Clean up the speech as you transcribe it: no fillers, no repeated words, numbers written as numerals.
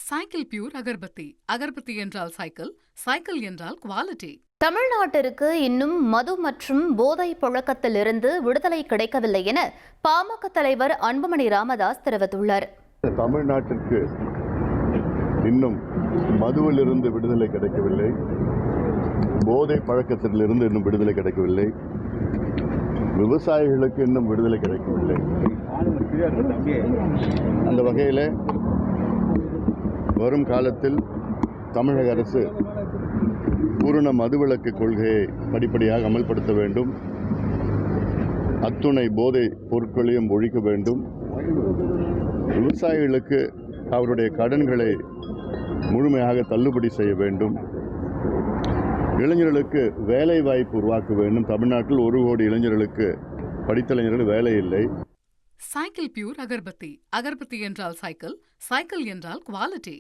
Cycle pure agarbatti. Agarbatti என்றால் cycle, cycle என்றால் quality. தமிழ்நாட்டிற்கு இன்னும் மது மற்றும் போதை புழக்கத்திலிருந்து விடுதலை கிடைக்கவில்லை என பாமக தலைவர் அன்புமணி ராமதாஸ் தெரிவித்துள்ளார். தமிழ்நாட்டிற்கு இன்னும் மதுவிலிருந்து விடுதலை கிடைக்கவில்லை, போதை பழக்கத்திலிருந்து இன்னும் விடுதலை கிடைக்கவில்லை, விவசாயிகளுக்கு இன்னும் விடுதலை கிடைக்கவில்லை. அந்த வகையில் வரும் காலத்தில் தமிழக அரசு பூரண மதுவிலக்கு கொள்கையை படிப்படியாக அமல்படுத்த வேண்டும். அத்துணை போதை பொருட்களையும் ஒழிக்க வேண்டும். விவசாயிகளுக்கு அவருடைய கடன்களை முழுமையாக தள்ளுபடி செய்ய வேண்டும். இளைஞர்களுக்கு வேலை வாய்ப்பு உருவாக்க வேண்டும். தமிழ்நாட்டில் 1 கோடி இளைஞர்களுக்கு படித்த இளைஞர்கள் வேலை இல்லை. Cycle pure agarbatti. அகர்பத்தி என்றால் சைக்கிள், சைக்கிள் என்றால் குவாலிட்டி.